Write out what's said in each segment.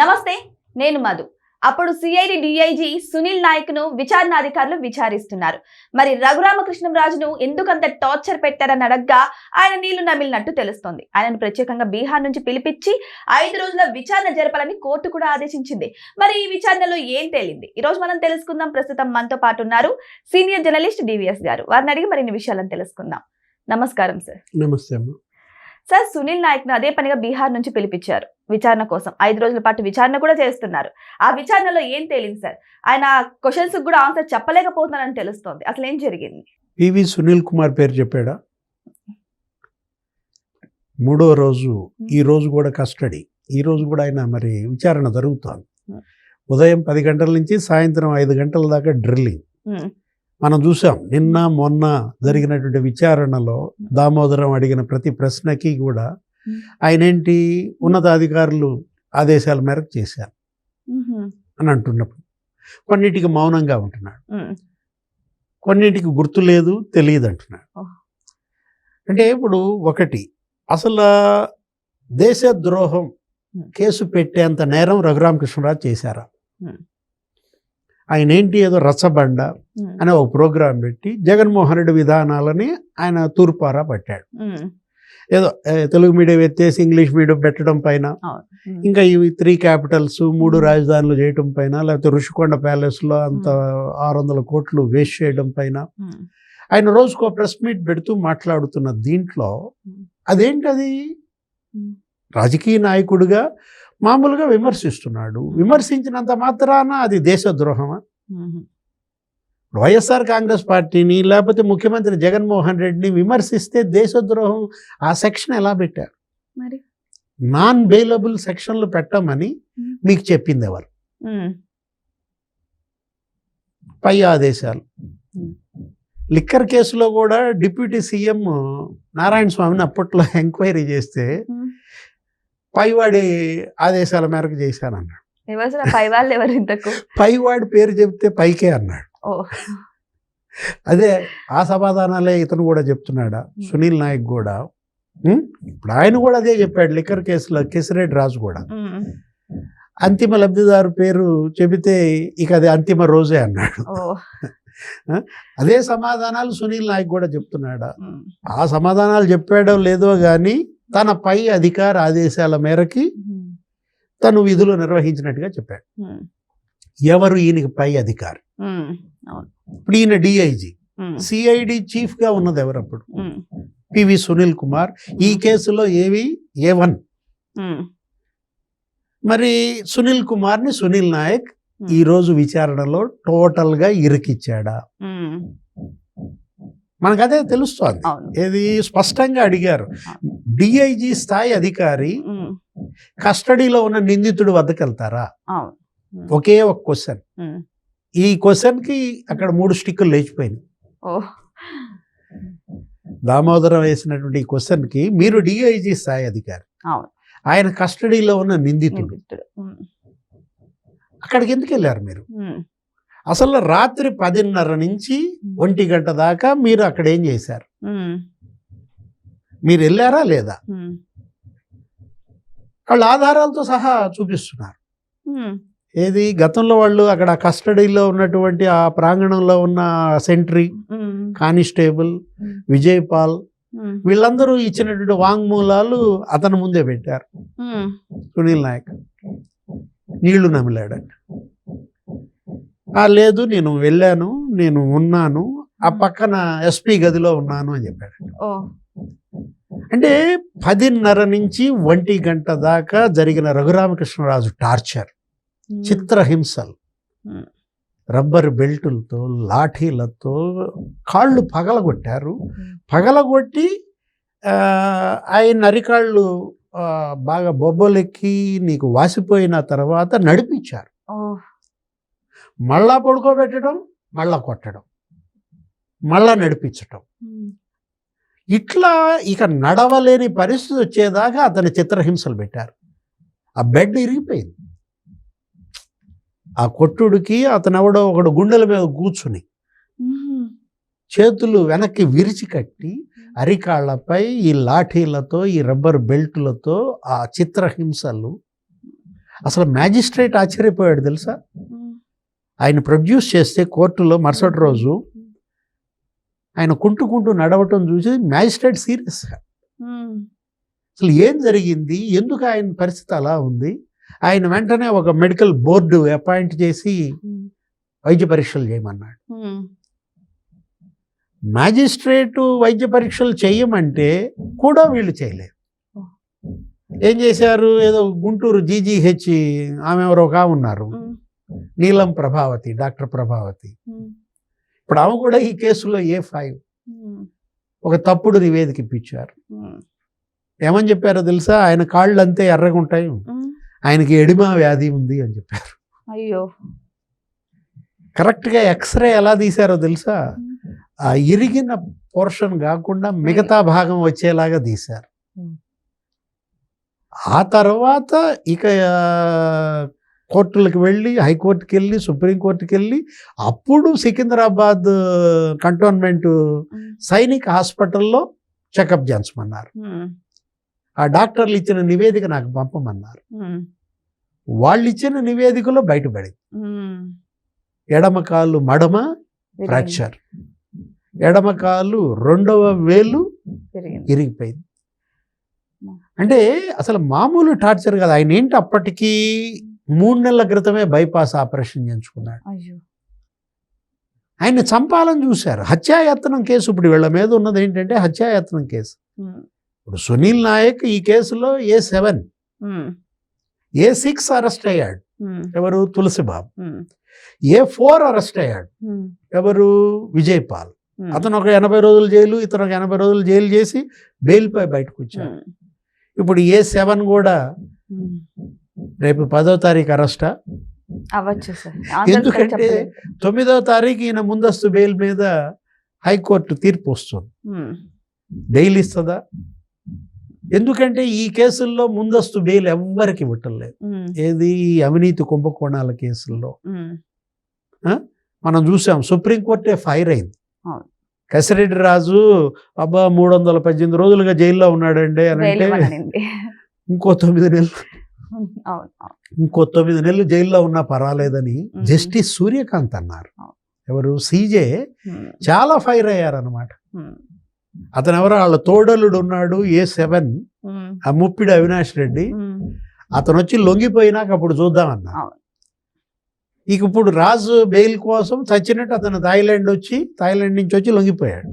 నమస్తే, నేను మధు. అప్పుడు సిఐడి డిఐజీ సునీల్ నాయక్ ను విచారణ అధికారులు విచారిస్తున్నారు. మరి రఘురామకృష్ణంరాజును ఎందుకంత టార్చర్ పెట్టారని అడగ్గా ఆయన నీళ్లు నమిలినట్టు తెలుస్తోంది. ఆయనను ప్రత్యేకంగా బీహార్ నుంచి పిలిపించి 5 రోజుల విచారణ జరపాలని కోర్టు కూడా ఆదేశించింది. మరి ఈ విచారణలో ఏం తేలింది? ఈ రోజు మనం తెలుసుకుందాం. ప్రస్తుతం మనతో పాటు ఉన్నారు సీనియర్ జర్నలిస్ట్ డివిఎస్ గారు. వారిని అడిగి మరిన్ని విషయాలను తెలుసుకుందాం. నమస్కారం సార్. నమస్తే అమ్మ. సార్, సునీల్ నాయక్ ను అదే పనిగా బీహార్ నుంచి పిలిపించారు విచారణ కోసం. 5 రోజుల పాటు విచారణ కూడా చేస్తున్నారు. ఆ విచారణలో ఏం తేలింది సార్? ఆయన క్వశ్చన్స్ కూడా ఆన్సర్ చెప్పలేకపోతున్నారని తెలుస్తోంది. అసలు ఏం జరిగింది? పివి సునీల్ కుమార్ పేరు చెప్పాడా? 3వ రోజు, ఈ రోజు కూడా కస్టడీ. ఈ రోజు కూడా ఆయన మరి విచారణ జరుగుతోంది. ఉదయం 10 గంటల నుంచి సాయంత్రం 5 గంటల దాకా డ్రిల్లింగ్. మనం చూసాం నిన్న మొన్న జరిగినటువంటి విచారణలో దామోదరం అడిగిన ప్రతి ప్రశ్నకి కూడా ఆయన ఏంటి ఉన్నతాధికారులు ఆదేశాల మేరకు చేశారు అని అంటున్నప్పుడు కొన్నిటికి మౌనంగా ఉంటున్నాడు, కొన్నిటికి గుర్తు లేదు, తెలియదు అంటున్నాడు. అంటే ఇప్పుడు ఒకటి, అసలు దేశద్రోహం కేసు పెట్టేంత నేరం రఘురామకృష్ణరాజు చేశారా? ఆయన ఏంటి ఏదో రచ్చబండ అనే ఒక ప్రోగ్రాం పెట్టి జగన్మోహన్ రెడ్డి విధానాలని ఆయన తూర్పారా పట్టాడు. ఏదో తెలుగు మీడియం ఎత్తేసి ఇంగ్లీష్ మీడియం పెట్టడం పైన, ఇంకా ఇవి 3 క్యాపిటల్స్ 3 రాజధానులు చేయడం పైన, లేకపోతే ఋషికొండ ప్యాలెస్లో అంత 600 కోట్లు వేస్ట్ చేయడం పైన ఆయన రోజుకో ప్రెస్ మీట్ పెడుతూ మాట్లాడుతున్న దీంట్లో అదేంటది? రాజకీయ నాయకుడిగా మామూలుగా విమర్శిస్తున్నాడు. విమర్శించినంత మాత్రాన అది దేశద్రోహమా? వైఎస్ఆర్ కాంగ్రెస్ పార్టీని లేకపోతే ముఖ్యమంత్రి జగన్మోహన్ రెడ్డిని విమర్శిస్తే దేశద్రోహం ఆ సెక్షన్ ఎలా పెట్టారు? నాన్ బెయిలబుల్ సెక్షన్లు పెట్టమని మీకు చెప్పింది ఎవరు? పై ఆదేశాలు. లిక్కర్ కేసులో కూడా డిప్యూటీ సీఎం నారాయణ స్వామిని అప్పట్లో ఎంక్వైరీ చేస్తే పైవాడి ఆదేశాల మేరకు చేశానన్నాడు. పైవాడి పేరు చెప్తే పైకే అన్నాడు. అదే ఆ సమాధానాలే ఇతను కూడా చెప్తున్నాడా? సునీల్ నాయక్ కూడా ఇప్పుడు ఆయన కూడా అదే చెప్పాడు. లిక్కర్ కేసులో కిసిరెడ్డి రాజు కూడా అంతిమ లబ్ధిదారు పేరు చెబితే ఇక అది అంతిమ రోజే అన్నాడు. అదే సమాధానాలు సునీల్ నాయక్ కూడా చెప్తున్నాడా? ఆ సమాధానాలు చెప్పాడో లేదో కానీ తన పై అధికార ఆదేశాల మేరకి తను విధులు నిర్వహించినట్టుగా చెప్పాడు. ఎవరు ఈయనకి పై అధికారి? ఇప్పుడు ఈయన డిఐజీ, సిఐడి చీఫ్ గా ఉన్నది ఎవరు అప్పుడు? పివి సునీల్ కుమార్. ఈ కేసులో A1. మరి సునీల్ కుమార్ని సునీల్ నాయక్ ఈ రోజు విచారణలో టోటల్ గా ఇరికిచ్చాడా? మనకు అదే తెలుస్తోంది. ఏది స్పష్టంగా అడిగారు. డిఐజీ స్థాయి అధికారి కస్టడీలో ఉన్న నిందితుడి వద్దకు వెళ్తారా? ఒకే ఒక క్వశ్చన్. ఈ క్వశ్చన్ కి అక్కడ 3 స్టిక్కులు లేచిపోయినాయి. దామోదరం వేసినటువంటి ఈ క్వశ్చన్ కి మీరు డిఐజీ స్థాయి అధికారి, ఆయన కస్టడీలో ఉన్న నిందితుడు, అక్కడికి ఎందుకు వెళ్ళారు మీరు? అసలు రాత్రి 10:30 నుంచి 1 గంట దాకా మీరు అక్కడ ఏం చేశారు? మీరు వెళ్ళారా లేదా? వాళ్ళు ఆధారాలతో సహా చూపిస్తున్నారు. ఏది గతంలో వాళ్ళు అక్కడ కస్టడీలో ఉన్నటువంటి ఆ ప్రాంగణంలో ఉన్న సెంట్రీ, కానిస్టేబుల్, విజయ్ పాల్ వీళ్ళందరూ ఇచ్చినటువంటి వాంగ్మూలాలు అతని ముందే పెట్టారు. సునీల్ నాయక్ నీళ్లు నమిలాడంట. లేదు, నేను వెళ్ళాను, నేను ఉన్నాను, ఆ పక్కన ఎస్పీ గదిలో ఉన్నాను అని చెప్పాడు. అంటే 10:30 నుంచి 1 గంట దాకా జరిగిన రఘురామకృష్ణరాజు టార్చర్, చిత్రహింసలు, రబ్బర్ బెల్టులతో, లాఠీలతో కాళ్ళు పగలగొట్టారు. పగలగొట్టి ఆయన అరికాళ్ళు బాగా బొబ్బలెక్కి నీకు వాసిపోయిన తర్వాత నడిపించారు. మళ్ళా పడుకోబెట్టడం, మళ్ళా కొట్టడం, మళ్ళా నడిపించటం. ఇట్లా ఇక నడవలేని పరిస్థితి వచ్చేదాకా అతని చిత్రహింసలు పెట్టారు. ఆ బెడ్ ఇరిగిపోయింది. ఆ కొట్టుడికి అతను ఎవడో ఒకడు గుండెల మీద కూర్చుని చేతులు వెనక్కి విరిచి కట్టి అరికాళ్లపై ఈ లాఠీలతో, ఈ రబ్బర్ బెల్టులతో ఆ చిత్రహింసలు అసలు మ్యాజిస్ట్రేట్ ఆశ్చర్యపోయాడు తెలుసా. ఆయన ప్రొడ్యూస్ చేస్తే కోర్టులో మరుసటి రోజు ఆయన కుంటూ నడవటం చూసి మ్యాజిస్ట్రేట్ సీరియస్గా అసలు ఏం జరిగింది, ఎందుకు ఆయన పరిస్థితి అలా ఉంది. ఆయన వెంటనే ఒక మెడికల్ బోర్డు అపాయింట్ చేసి వైద్య పరీక్షలు చేయమన్నాడు. మ్యాజిస్ట్రేటు వైద్య పరీక్షలు చేయమంటే కూడా వీళ్ళు చేయలేరు. ఏం చేశారు, ఏదో గుంటూరు జీజీహెచ్ ఆమె ఎవరో ఒక ఉన్నారు, నీలం ప్రభావతి, డాక్టర్ ప్రభావతి. ఇప్పుడు ఆమె కూడా ఈ కేసులో A5 ఒక తప్పుడు నివేదిక ఇప్పించారు. ఏమని చెప్పారో తెలుసా, ఆయన కాళ్ళు అంతే ఎర్రగా ఉంటాయి, ఆయనకి ఎడిమా వ్యాధి ఉంది అని చెప్పారు. అయ్యో, కరెక్ట్గా ఎక్స్రే ఎలా తీశారో తెలుసా, ఆ ఇరిగిన పోర్షన్ కాకుండా మిగతా భాగం వచ్చేలాగా తీశారు. ఆ తర్వాత ఇక కోర్టులకు వెళ్ళి, హైకోర్టుకి వెళ్ళి, సుప్రీంకోర్టుకి వెళ్ళి, అప్పుడు సికింద్రాబాద్ కంటోన్మెంట్ సైనిక్ హాస్పిటల్లో చెకప్ చేయించమన్నారు. ఆ డాక్టర్లు ఇచ్చిన నివేదిక నాకు పంపమన్నారు. వాళ్ళు ఇచ్చిన నివేదికలో బయటపడింది ఎడమ కాలు మడమ ఫ్రాక్చర్, ఎడమ కాలు 2వ వేలు ఇరిగిపోయింది. అంటే అసలు మామూలు టార్చర్ కదా. ఆయన ఏంటి అప్పటికి 3 నెలల క్రితమే బైపాస్ ఆపరేషన్ చేయించుకున్నాడు. ఆయన్ని చంపాలని చూశారు. హత్యాయత్నం కేసు ఇప్పుడు వీళ్ళ మీద ఉన్నది ఏంటంటే హత్యాయత్నం కేసు. ఇప్పుడు సునీల్ నాయక్ ఈ కేసులో A7, A6 అరెస్ట్ అయ్యాడు, ఎవరు, తులసిబాబు. A4 అరెస్ట్ అయ్యాడు, ఎవరు, విజయపాల్. అతను ఒక 80 రోజులు జైలు, ఇతను ఒక 80 రోజులు జైలు చేసి బెయిల్పై బయటకు వచ్చాడు. ఇప్పుడు A7 కూడా రేపు 10వ తారీఖు అరెస్టా అవ్వచ్చు సార్. ఎందుకంటే 9వ తారీఖు ఈయన ముందస్తు బెయిల్ మీద హైకోర్టు తీర్పు వస్తుంది. బెయిల్ ఇస్తుందా? ఎందుకంటే ఈ కేసుల్లో ముందస్తు బెయిల్ ఎవ్వరికి ఇవ్వటంలేదు. ఏది, అవినీతి కుంభకోణాల కేసుల్లో మనం చూసాం. సుప్రీంకోర్టే ఫైర్ అయింది. కసిరెడ్డి రాజు 318 రోజులుగా జైల్లో ఉన్నాడండి అని అంటే ఇంకో 9 నెలలు జైల్లో ఉన్నా పర్వాలేదని జస్టిస్ సూర్యకాంత్ అన్నారు. ఎవరు, CJ చాలా ఫైర్ అయ్యారనమాట. అతను ఎవరో వాళ్ళ తోడలుడు ఉన్నాడు A7, ఆ ముప్పిడి అవినాష్ రెడ్డి. అతను వచ్చి లొంగిపోయినాక అప్పుడు చూద్దామన్నా. ఇక ఇప్పుడు రాజు బెయిల్ కోసం చచ్చినట్టు అతను థాయిలాండ్ నుంచి వచ్చి లొంగిపోయాడు.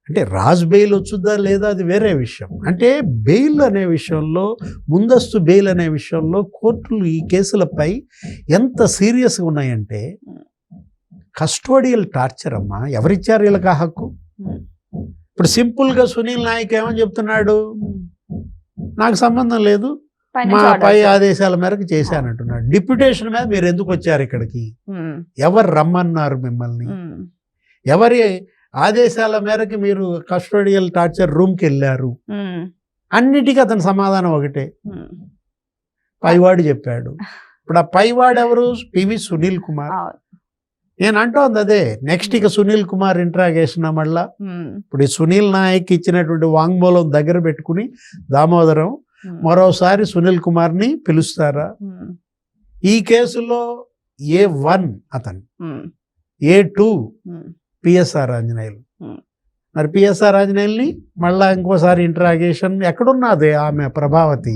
అంటే రాజు బెయిల్ వచ్చుద్దా లేదా అది వేరే విషయం. అంటే బెయిల్ అనే విషయంలో, ముందస్తు బెయిల్ అనే విషయంలో కోర్టులు ఈ కేసులపై ఎంత సీరియస్గా ఉన్నాయంటే, కస్టోడియల్ టార్చర్ అమ్మా. ఎవరిచ్చారు వీళ్ళకి ఆ హక్కు? ఇప్పుడు సింపుల్గా సునీల్ నాయక్ ఏమని చెప్తున్నాడు, నాకు సంబంధం లేదు, మా పై ఆదేశాల మేరకు చేశానంటున్నాడు. డిప్యుటేషన్ మీద మీరు ఎందుకు వచ్చారు ఇక్కడికి, ఎవరు రమ్మన్నారు మిమ్మల్ని, ఎవరి ఆదేశాల మేరకు మీరు కస్టోడియల్ టార్చర్ రూమ్కి వెళ్ళారు? అన్నిటికీ అతని సమాధానం ఒకటే, పైవాడు చెప్పాడు. ఇప్పుడు ఆ పైవాడు ఎవరు? పివి సునీల్ కుమార్. నేను అంటోంది అదే. నెక్స్ట్ ఇక సునీల్ కుమార్ ఇంట్రాగేషన్ మళ్ళా. ఇప్పుడు ఈ సునీల్ నాయక్ ఇచ్చినటువంటి వాంగ్మూలం దగ్గర పెట్టుకుని దామోదరం మరోసారి సునీల్ కుమార్ని పిలుస్తారా? ఈ కేసులో A1 అతను, A2 PSR ఆంజనేయులు. మరి PSR ఆంజనేయుల్ని మళ్ళా ఇంకోసారి ఇంట్రాగేషన్ ఎక్కడున్నది ఆమె ప్రభావతి,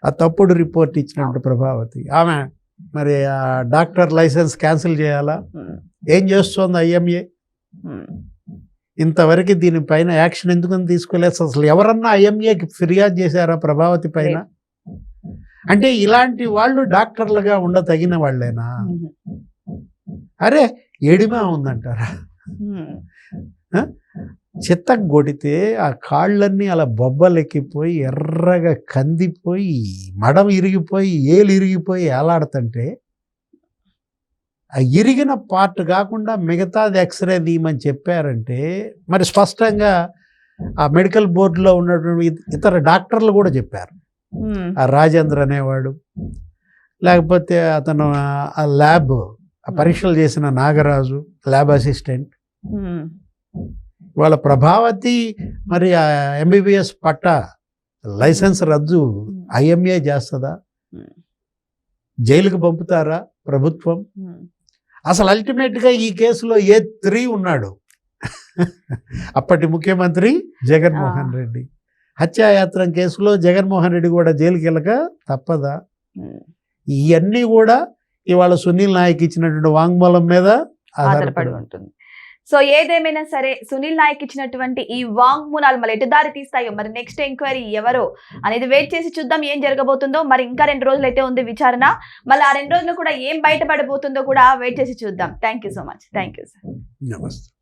ఆ తప్పుడు రిపోర్ట్ ఇచ్చినప్పుడు ప్రభావతి. ఆమె మరి ఆ డాక్టర్ లైసెన్స్ క్యాన్సిల్ చేయాలా? ఏం చేస్తోంది IMA? ఇంతవరకు దీనిపైన యాక్షన్ ఎందుకని తీసుకోలేదు? అసలు ఎవరన్నా IMAకి ఫిర్యాదు చేశారా ప్రభావతి పైన? అంటే ఇలాంటి వాళ్ళు డాక్టర్లుగా ఉండతగిన వాళ్ళేనా? అరే ఎడిమా ఉందంటారా? చిత్తకు కొడితే ఆ కాళ్ళన్నీ అలా బొబ్బలెక్కిపోయి ఎర్రగా కందిపోయి మడం ఇరిగిపోయి ఏలు ఇరిగిపోయి ఏలాడుతుంటే, ఆ ఇరిగిన పార్ట్ కాకుండా మిగతాది ఎక్స్రే తీయమని చెప్పారంటే మరి స్పష్టంగా ఆ మెడికల్ బోర్డులో ఉన్నటువంటి ఇతర డాక్టర్లు కూడా చెప్పారు. ఆ రాజేంద్ర అనేవాడు, లేకపోతే అతను ఆ ల్యాబ్ ఆ పరీక్షలు చేసిన నాగరాజు, ల్యాబ్ అసిస్టెంట్. వాళ్ళ ప్రభావతి మరి ఆ MBBS పట్టా లైసెన్స్ రద్దు ఐఎంఏ చేస్తుందా, జైలుకు పంపుతారా ప్రభుత్వం? అసలు అల్టిమేట్గా ఈ కేసులో A3 ఉన్నాడు అప్పటి ముఖ్యమంత్రి జగన్మోహన్ రెడ్డి. హత్యాయాత్రం కేసులో జగన్మోహన్ రెడ్డి కూడా జైలుకి వెళ్ళక తప్పదా? ఇవన్నీ కూడా ఇవాళ సునీల్ నాయక్ ఇచ్చినటువంటి వాంగ్మూలం మీద ఆధారపడి ఉంటుంది. సో ఏదేమైనా సరే సునీల్ నాయక్ ఇచ్చినటువంటి ఈ వాంగ్మూలాలు మళ్ళీ ఎటు దారి తీస్తాయో, మరి నెక్స్ట్ ఎంక్వైరీ ఎవరో అనేది వెయిట్ చేసి చూద్దాం ఏం జరగబోతుందో. మరి ఇంకా 2 రోజులు అయితే ఉంది విచారణ, మళ్ళీ ఆ 2 రోజులు కూడా ఏం బయటపడబోతుందో కూడా వెయిట్ చేసి చూద్దాం. Thank you so much. Thank you sir. నమస్తే.